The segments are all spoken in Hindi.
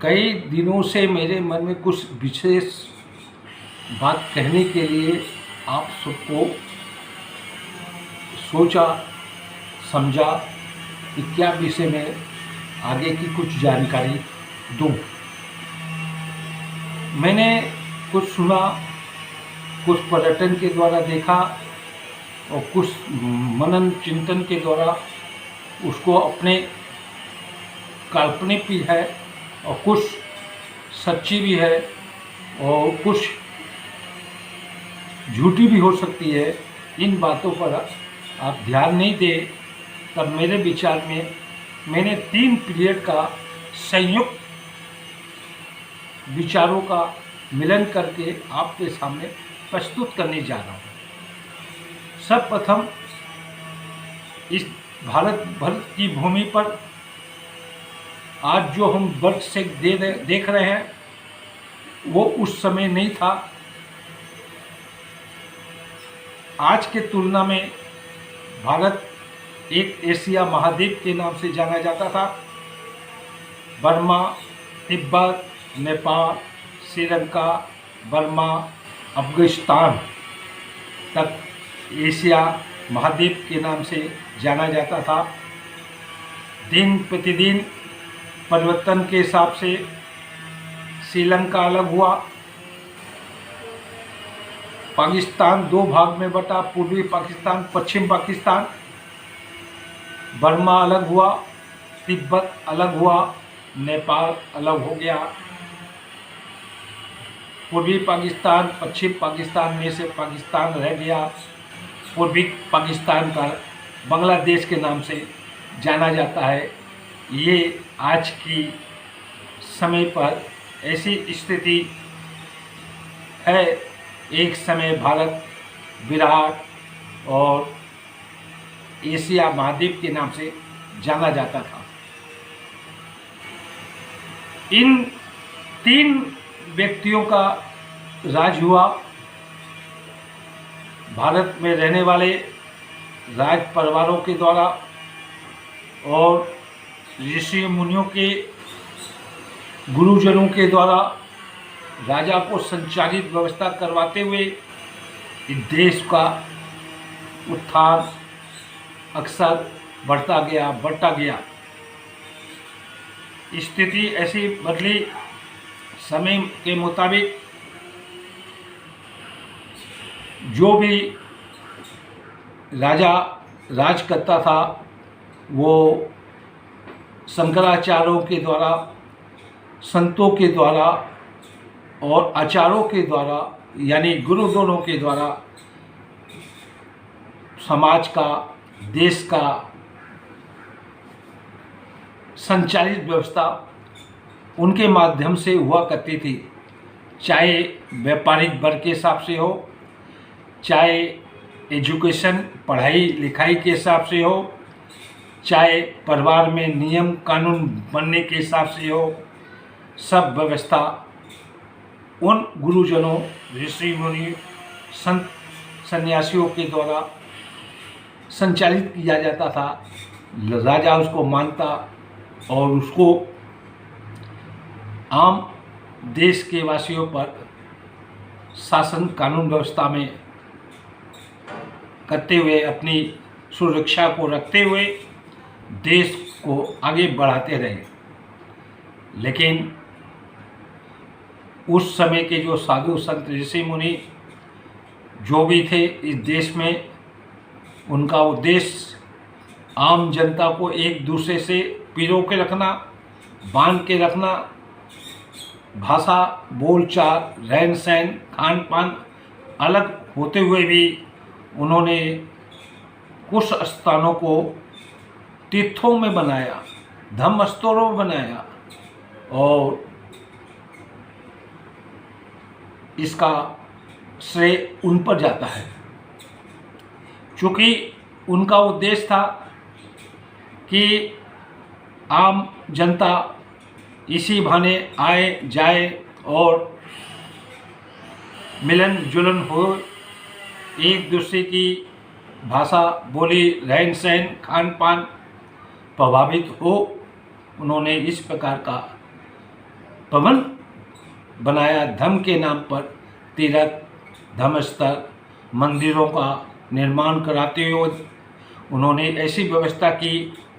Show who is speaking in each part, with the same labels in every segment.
Speaker 1: कई दिनों से मेरे मन में कुछ विशेष बात कहने के लिए आप सबको सोचा समझा कि क्या विषय में आगे की कुछ जानकारी दूं। मैंने कुछ सुना, कुछ पर्यटन के द्वारा देखा और कुछ मनन चिंतन के द्वारा उसको अपने काल्पनिक भी है और कुछ सच्ची भी है और कुछ झूठी भी हो सकती है। इन बातों पर आप ध्यान नहीं दें, तब मेरे विचार में मैंने 3 पीरियड का संयुक्त विचारों का मिलन करके आपके सामने प्रस्तुत करने जा रहा हूँ। सर्वप्रथम इस भारत भर की भूमि पर आज जो हम वर्ष से देख रहे हैं वो उस समय नहीं था। आज के तुलना में भारत एक एशिया महाद्वीप के नाम से जाना जाता था। बर्मा, तिब्बत, नेपाल, श्रीलंका, बर्मा, अफगानिस्तान तक एशिया महाद्वीप के नाम से जाना जाता था। दिन प्रतिदिन परिवर्तन के हिसाब से श्रीलंका अलग हुआ, पाकिस्तान 2 भाग में बटा, पूर्वी पाकिस्तान, पश्चिम पाकिस्तान। बर्मा अलग हुआ, तिब्बत अलग हुआ, नेपाल अलग हो गया। पूर्वी पाकिस्तान, पश्चिम पाकिस्तान में से पाकिस्तान रह गया। पूर्वी पाकिस्तान का बांग्लादेश के नाम से जाना जाता है। ये आज की समय पर ऐसी स्थिति है। एक समय भारत विराट और एशिया महाद्वीप के नाम से जाना जाता था। इन 3 व्यक्तियों का राज हुआ। भारत में रहने वाले राज परिवारों के द्वारा और ऋषि मुनियों के गुरुजनों के द्वारा राजा को संचालित व्यवस्था करवाते हुए इस देश का उत्थान अक्सर बढ़ता गया। स्थिति ऐसी बदली, समय के मुताबिक जो भी राजा राज करता था वो शंकराचार्यों के द्वारा, संतों के द्वारा और आचार्यों के द्वारा यानी गुरुजनों के द्वारा समाज का, देश का संचालित व्यवस्था उनके माध्यम से हुआ करती थी। चाहे व्यापारिक वर्ग के हिसाब से हो, चाहे एजुकेशन पढ़ाई लिखाई के हिसाब से हो, चाहे परिवार में नियम कानून बनने के हिसाब से हो, सब व्यवस्था उन गुरुजनों, ऋषि मुनि, संत सन्यासियों के द्वारा संचालित किया जाता था। राजा उसको मानता और उसको आम देश के वासियों पर शासन कानून व्यवस्था में करते हुए, अपनी सुरक्षा को रखते हुए देश को आगे बढ़ाते रहे। लेकिन उस समय के जो साधु संत ऋषि मुनि जो भी थे इस देश में, उनका उद्देश्य आम जनता को एक दूसरे से पिरो के रखना, बांध के रखना, भाषा, बोलचाल, रहन सहन, खान पान अलग होते हुए भी उन्होंने कुछ स्थानों को तीर्थों में बनाया, धम्म स्थलों में बनाया और इसका श्रेय उन पर जाता है। चूँकि उनका उद्देश्य था कि आम जनता इसी बहाने आए जाए और मिलन जुलन हो, एक दूसरे की भाषा, बोली, रहन सहन, खान पान प्रभावित हो। उन्होंने इस प्रकार का भवन बनाया। धर्म के नाम पर तीर्थ, धर्मस्थल, मंदिरों का निर्माण कराते हुए उन्होंने ऐसी व्यवस्था की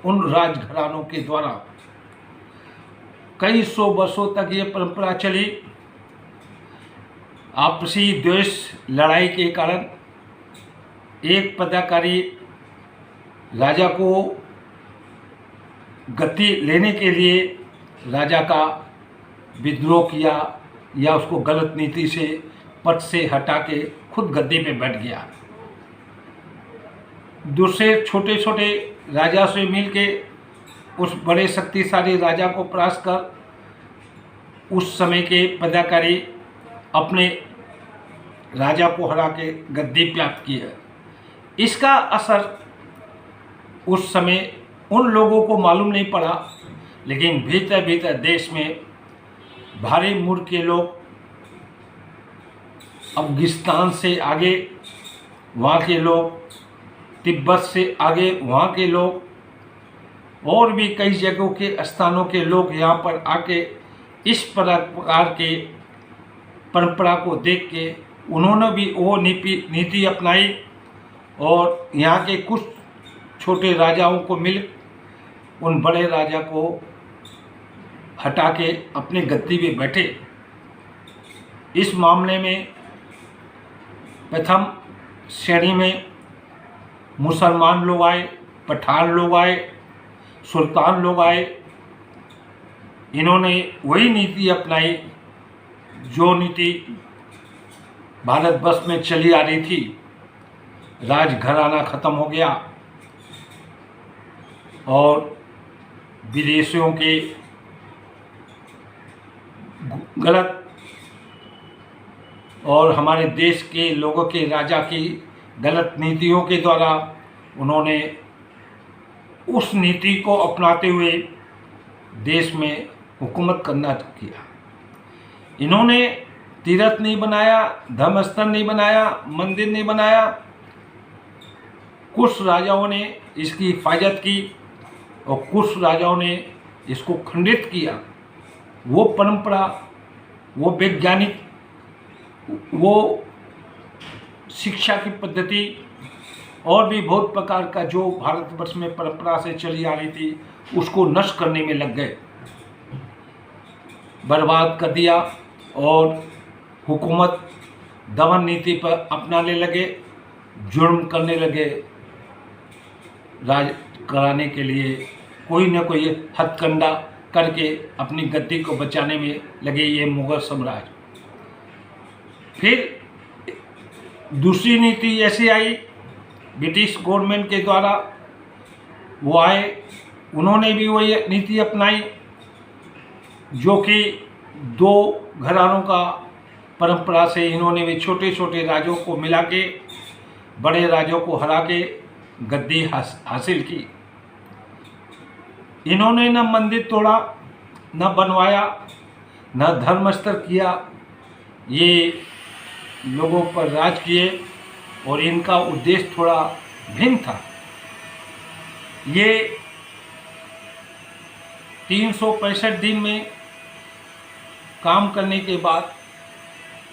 Speaker 1: उन राजघरानों के द्वारा। कई सौ वर्षों तक ये परंपरा चली। आपसी द्वेष लड़ाई के कारण एक पदाधिकारी राजा को गद्दी लेने के लिए राजा का विद्रोह किया या उसको गलत नीति से पद से हटा के खुद गद्दी पे बैठ गया। दूसरे छोटे छोटे राजा से मिलके उस बड़े शक्तिशाली राजा को परास्त कर उस समय के पदाधिकारी अपने राजा को हरा के गद्दी प्राप्त की है। इसका असर उस समय उन लोगों को मालूम नहीं पड़ा, लेकिन भीतर भीतर देश में भारी मूर्ख के लोग, अफगानिस्तान से आगे वहाँ के लोग, तिब्बत से आगे वहाँ के लोग और भी कई जगहों के स्थानों के लोग यहाँ पर आके इस प्रकार के परंपरा को देख के उन्होंने भी वो नीति अपनाई और यहाँ के कुछ छोटे राजाओं को मिल उन बड़े राजा को हटा के अपने गद्दी पे बैठे। इस मामले में प्रथम श्रेणी में मुसलमान लोग आए, पठान लोग आए, सुल्तान लोग आए। इन्होंने वही नीति अपनाई जो नीति भारतवर्ष में चली आ रही थी। राजघराना खत्म हो गया और विदेशियों के गलत और हमारे देश के लोगों के राजा की गलत नीतियों के द्वारा उन्होंने उस नीति को अपनाते हुए देश में हुकूमत करना किया। इन्होंने तीर्थ नहीं बनाया, धर्मस्थल नहीं बनाया, मंदिर नहीं बनाया। कुछ राजाओं ने इसकी हिफाजत की और कुछ राजाओं ने इसको खंडित किया। वो परंपरा, वो वैज्ञानिक, वो शिक्षा की पद्धति और भी बहुत प्रकार का जो भारतवर्ष में परंपरा से चली आ रही थी उसको नष्ट करने में लग गए, बर्बाद कर दिया और हुकूमत दमन नीति पर अपनाने लगे, जुर्म करने लगे। राज कराने के लिए कोई न कोई हथकंडा करके अपनी गद्दी को बचाने में लगे ये मुगल साम्राज्य। फिर दूसरी नीति ऐसी आई ब्रिटिश गवर्नमेंट के द्वारा, वो आए, उन्होंने भी वही नीति अपनाई जो कि दो घरानों का परंपरा से इन्होंने भी छोटे छोटे राजों को मिला के बड़े राजों को हरा के गद्दी हासिल की। इन्होंने न मंदिर तोड़ा, न बनवाया, न धर्मस्थल किया। ये लोगों पर राज किए और इनका उद्देश्य थोड़ा भिन्न था। ये 365 दिन में काम करने के बाद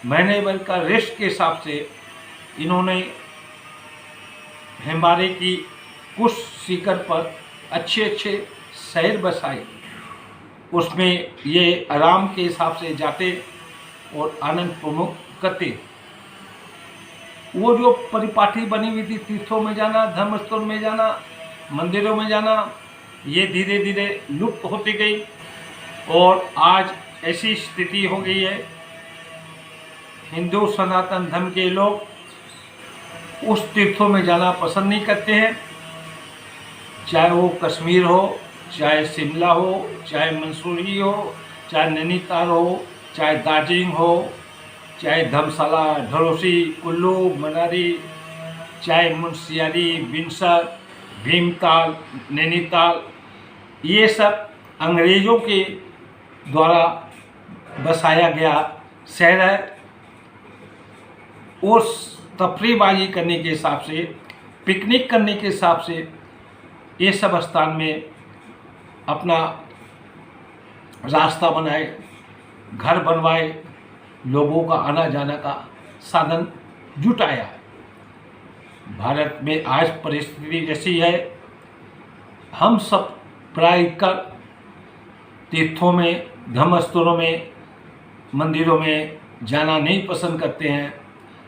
Speaker 1: महीने भर का रेस्ट के हिसाब से इन्होंने हिमालय की कुछ शिखर पर अच्छे अच्छे शहर बसाए। उसमें ये आराम के हिसाब से जाते और आनंद प्रमोद करते। वो जो परिपाटी बनी हुई थी, तीर्थों में जाना, धर्मस्थल में जाना, मंदिरों में जाना, ये धीरे धीरे लुप्त होती गई और आज ऐसी स्थिति हो गई है हिंदू सनातन धर्म के लोग उस तीर्थों में जाना पसंद नहीं करते हैं। चाहे वो कश्मीर हो, चाहे शिमला हो, चाहे मंसूरी हो, चाहे नैनीताल हो, चाहे दार्जिलिंग हो, चाहे धर्मशाला, ढलोसी, कुल्लू, मनाली, चाहे मुंशियारी, बिनसर, भीमताल, नैनीताल, ये सब अंग्रेज़ों के द्वारा बसाया गया शहर है। उस तफरीहबाजी करने के हिसाब से, पिकनिक करने के हिसाब से ये सब स्थान में अपना रास्ता बनाए। घर बनवाए, लोगों का आना जाना का साधन जुटाया है। भारत में आज परिस्थिति ऐसी है, हम सब प्रायकर तीर्थों में, धर्मस्थलों में, मंदिरों में जाना नहीं पसंद करते हैं।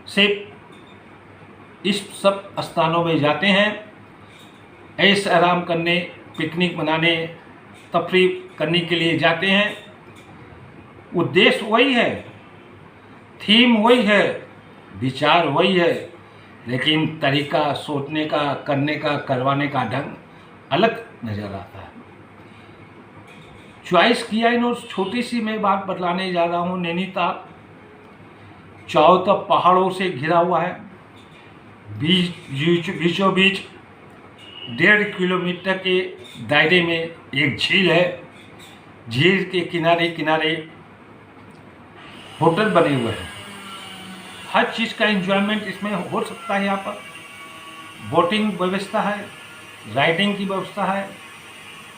Speaker 1: सिर्फ इस सब स्थानों में जाते हैं ऐश आराम करने, पिकनिक मनाने, तफरीह करने के लिए जाते हैं। उद्देश्य वही है, थीम वही है, विचार वही है, लेकिन तरीका सोचने का, करने का, करवाने का ढंग अलग नज़र आता है। चॉइस किया इन छोटी सी मैं बात बतलाने जा रहा हूँ। नैनीताल चारों तरफ पहाड़ों से घिरा हुआ है, बीचों बीच 1.5 किलोमीटर के दायरे में एक झील है। झील के किनारे किनारे होटल बने हुए हैं। हर चीज़ का एंजॉयमेंट इसमें हो सकता है। यहाँ पर बोटिंग व्यवस्था है, राइडिंग की व्यवस्था है,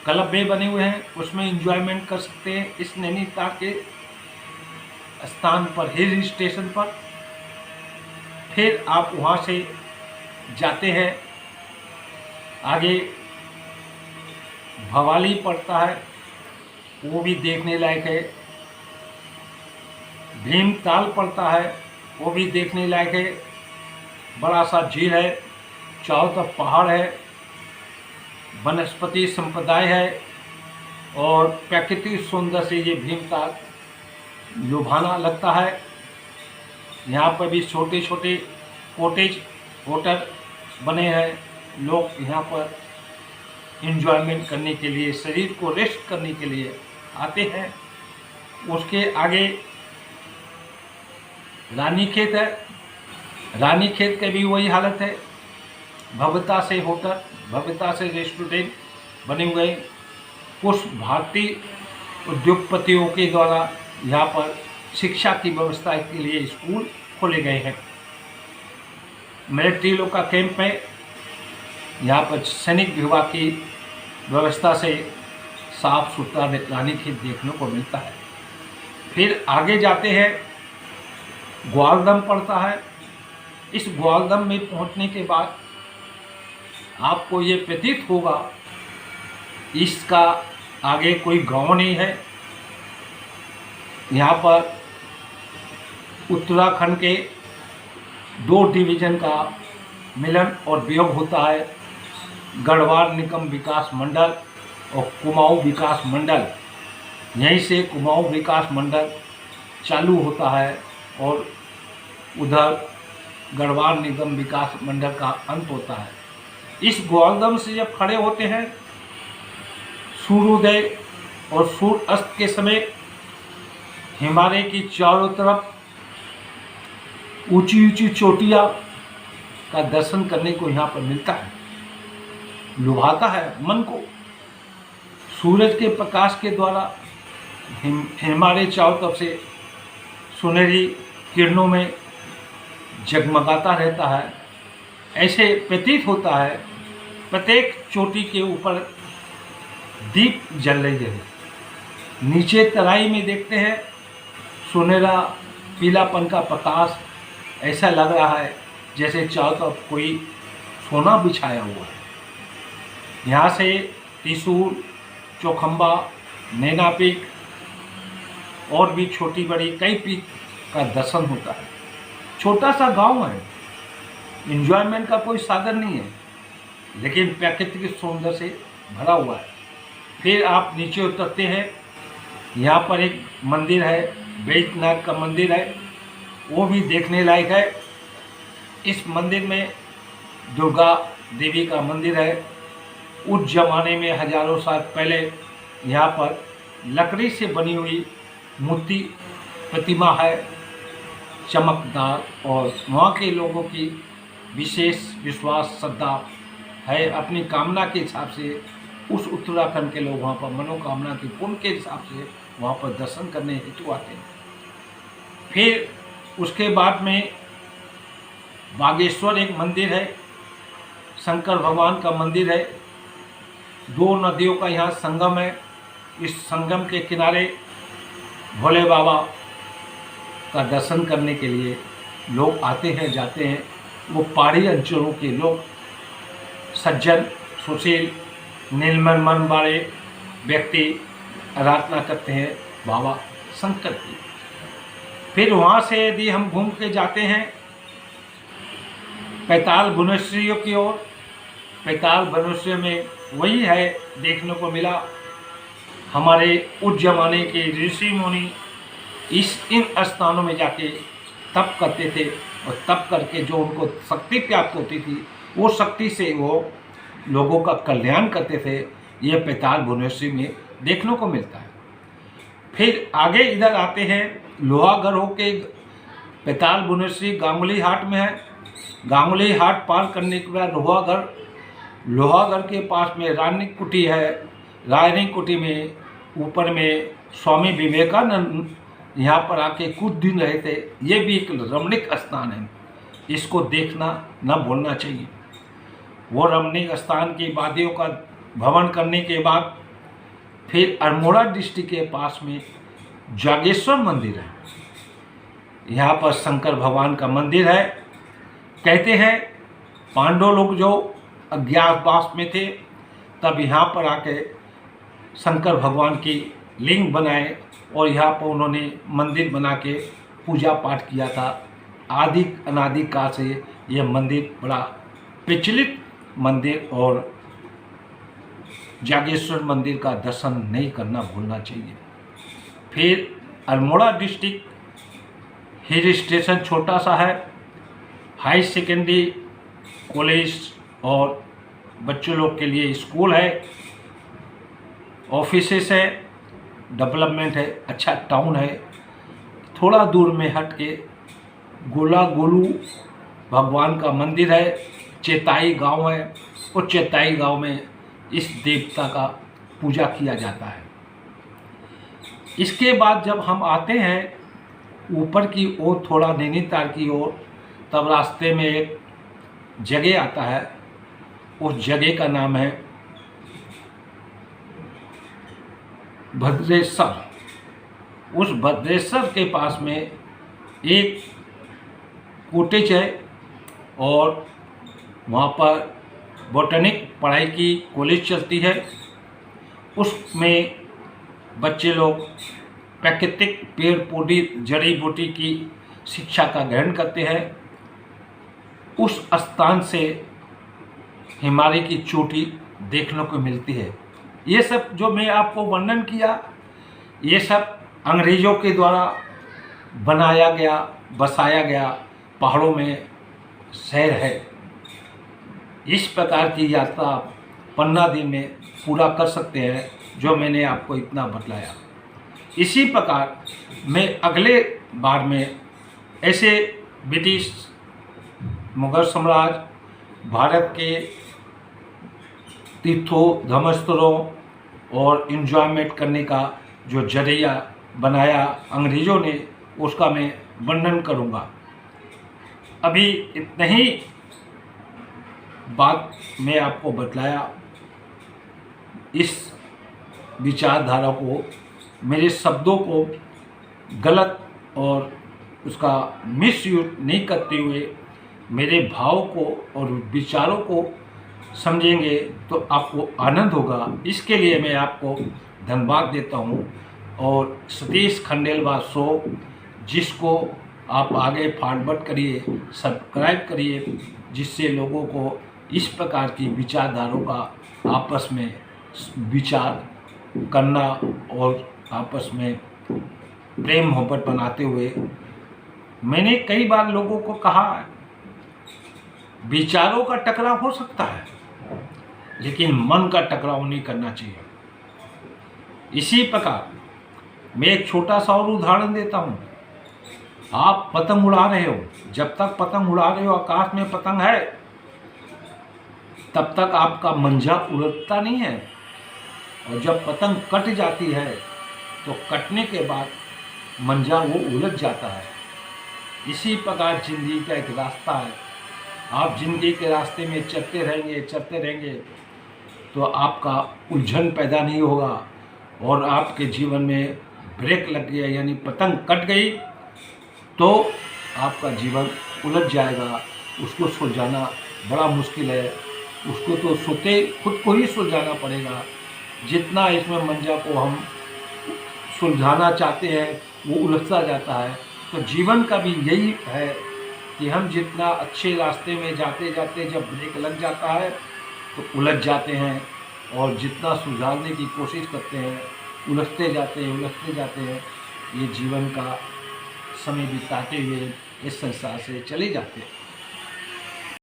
Speaker 1: क्लब भी बने हुए हैं, उसमें एंजॉयमेंट कर सकते हैं। इस नैनीताल के स्थान पर, हिल स्टेशन पर। फिर आप वहाँ से जाते हैं आगे, भवाली पड़ता है, वो भी देखने लायक है। भीमताल पड़ता है, वो भी देखने लायक है। बड़ा सा झील है, चारों तरफ पहाड़ है, वनस्पति संप्रदाय है और प्राकृतिक सौंदर्य से ये भीमताल लुभाना लगता है। यहाँ पर भी छोटे छोटे कॉटेज, होटल बने हैं। लोग यहाँ पर एंजॉयमेंट करने के लिए, शरीर को रेस्ट करने के लिए आते हैं। उसके आगे रानीखेत है। रानीखेत के भी वही हालत है, भव्यता से होटल, भव्यता से रेस्टोरेंट बने हुए। कुछ भारतीय उद्योगपतियों के द्वारा यहाँ पर शिक्षा की व्यवस्था के लिए स्कूल खोले गए हैं। मिलिट्री लोग का कैंप है। यहाँ पर सैनिक विभाग की व्यवस्था से साफ सुथरा रानीखेत देखने को मिलता है। फिर आगे जाते हैं, ग्वालदम पड़ता है। इस ग्वालदम में पहुँचने के बाद आपको ये प्रतीत होगा इसका आगे कोई गांव नहीं है। यहाँ पर उत्तराखंड के 2 डिवीज़न का मिलन और वियोग होता है, गढ़वाल निगम विकास मंडल और कुमाऊं विकास मंडल। यहीं से कुमाऊं विकास मंडल चालू होता है और उधर गढ़वाल निगम विकास मंडल का अंत होता है। इस ग्वालदम से जब खड़े होते हैं, सूर्योदय और सूर्य अस्त के समय हिमालय की चारों तरफ ऊंची ऊंची चोटियां का दर्शन करने को यहाँ पर मिलता है। लुभाता है मन को। सूरज के प्रकाश के द्वारा हिमालय चारों तरफ से सुनहरी किरणों में जगमगाता रहता है। ऐसे प्रतीत होता है प्रत्येक चोटी के ऊपर दीप जल रही है। नीचे तराई में देखते हैं सुनहरा पीलापन का प्रकाश, ऐसा लग रहा है जैसे चारों तरफ कोई सोना बिछाया हुआ है। यहाँ से त्रिशूल, चौखंबा, नैना पीक और भी छोटी बड़ी कई पीक का दर्शन होता है। छोटा सा गांव है, एंजॉयमेंट का कोई साधन नहीं है, लेकिन प्राकृतिक सौंदर्य से भरा हुआ है। फिर आप नीचे उतरते हैं, यहाँ पर एक मंदिर है, बैजनाथ का मंदिर है, वो भी देखने लायक है। इस मंदिर में दुर्गा देवी का मंदिर है। उस जमाने में हजारों साल पहले यहाँ पर लकड़ी से बनी हुई मूर्ति प्रतिमा है, चमकदार, और वहाँ के लोगों की विशेष विश्वास श्रद्धा है। अपनी कामना के हिसाब से उस उत्तराखंड के लोग वहाँ पर मनोकामना की पुण्य के हिसाब से वहाँ पर दर्शन करने हेतु आते हैं। फिर उसके बाद में बागेश्वर एक मंदिर है, शंकर भगवान का मंदिर है। 2 नदियों का यहाँ संगम है। इस संगम के किनारे भोले बाबा का दर्शन करने के लिए लोग आते हैं जाते हैं। वो पहाड़ी अंचलों के लोग सज्जन सुशील नीलमन मन वाले व्यक्ति आराधना करते हैं बाबा शंकर की। फिर वहाँ से यदि हम घूम के जाते हैं पैताल भुवनेश्वरियों की ओर, पैताल भुवनेश्वर में वही है देखने को मिला। हमारे उस जमाने के ऋषि मुनि इन स्थानों में जाके तप करते थे और तप करके जो उनको शक्ति प्राप्त होती थी वो शक्ति से वो लोगों का कल्याण करते थे। ये पैताल भुवनेश्वरी में देखने को मिलता है। फिर आगे इधर आते हैं लोहागढ़ होके पैताल भुवनेश्वरी गांगुली हाट में है। गांगुली हाट पार करने के बाद लोहागढ़ के पास में रानी कुटी है। रानी कुटी में ऊपर में स्वामी विवेकानंद यहाँ पर आके कुछ दिन रहे थे। ये भी एक रमणीक स्थान है, इसको देखना न भूलना चाहिए। वो रमणीक स्थान की वादियों का भ्रमण करने के बाद फिर अल्मोड़ा डिस्ट्रिक्ट के पास में जागेश्वर मंदिर है। यहाँ पर शंकर भगवान का मंदिर है। कहते हैं पांडव लोग जो अज्ञातवास में थे तब यहाँ पर आके शंकर भगवान की लिंग बनाए और यहाँ पर उन्होंने मंदिर बना के पूजा पाठ किया था। आदि अनादि काल से यह मंदिर बड़ा प्रचलित मंदिर और जागेश्वर मंदिर का दर्शन नहीं करना भूलना चाहिए। फिर अल्मोड़ा डिस्ट्रिक्ट हिल स्टेशन छोटा सा है। हाई सेकेंडरी कॉलेज और बच्चों लोग के लिए स्कूल है, ऑफिसेस है, डेवलपमेंट है, अच्छा टाउन है। थोड़ा दूर में हट के गोला गोलू भगवान का मंदिर है। चेताई गांव है, और चेताई गांव में इस देवता का पूजा किया जाता है। इसके बाद जब हम आते हैं ऊपर की ओर थोड़ा नैनीताल की ओर, तब रास्ते में एक जगह आता है। उस जगह का नाम है भद्रेश्वर। उस भद्रेश्वर के पास में एक कॉटेज है और वहाँ पर बॉटनिक पढ़ाई की कॉलेज चलती है। उसमें बच्चे लोग प्राकृतिक पेड़ पौधे जड़ी बूटी की शिक्षा का ग्रहण करते हैं। उस स्थान से हिमालय की चोटी देखने को मिलती है। ये सब जो मैं आपको वर्णन किया, ये सब अंग्रेज़ों के द्वारा बनाया गया बसाया गया पहाड़ों में शहर है। इस प्रकार की यात्रा 15 दिन में पूरा कर सकते हैं, जो मैंने आपको इतना बतलाया। इसी प्रकार मैं अगले बार में ऐसे ब्रिटिश मुगल साम्राज्य भारत के तीर्थों धर्मस्थलों और इन्जॉयमेंट करने का जो जरिया बनाया अंग्रेज़ों ने, उसका मैं वर्णन करूँगा। अभी इतना ही बात मैं आपको बतलाया। इस विचारधारा को, मेरे शब्दों को गलत और उसका मिसयूज नहीं करते हुए मेरे भाव को और विचारों को समझेंगे तो आपको आनंद होगा। इसके लिए मैं आपको धन्यवाद देता हूँ। और सतीश खंडेलवाल शो, जिसको आप आगे फॉरवर्ड करिए, सब्सक्राइब करिए, जिससे लोगों को इस प्रकार की विचारधारों का आपस में विचार करना और आपस में प्रेम मोहब्बत बनाते हुए। मैंने कई बार लोगों को कहा है, विचारों का टकराव हो सकता है लेकिन मन का टकराव नहीं करना चाहिए। इसी प्रकार मैं एक छोटा सा और उदाहरण देता हूँ। आप पतंग उड़ा रहे हो, जब तक पतंग उड़ा रहे हो आकाश में पतंग है तब तक आपका मंजा उड़ता नहीं है, और जब पतंग कट जाती है तो कटने के बाद मंजा वो उलझ जाता है। इसी प्रकार जिंदगी का एक रास्ता है। आप जिंदगी के रास्ते में चलते रहेंगे तो आपका उलझन पैदा नहीं होगा और आपके जीवन में ब्रेक लग गया यानी पतंग कट गई तो आपका जीवन उलझ जाएगा। उसको सुलझाना बड़ा मुश्किल है, उसको तो सोते खुद को ही सुलझाना पड़ेगा। जितना इसमें मंजा को हम सुलझाना चाहते हैं वो उलझता जाता है। तो जीवन का भी यही है कि हम जितना अच्छे रास्ते में जाते जाते जब ब्रेक लग जाता है तो उलझ जाते हैं, और जितना सुलझाने की कोशिश करते हैं उलझते जाते हैं। ये जीवन का समय बिताते हुए इस संसार से चले जाते हैं।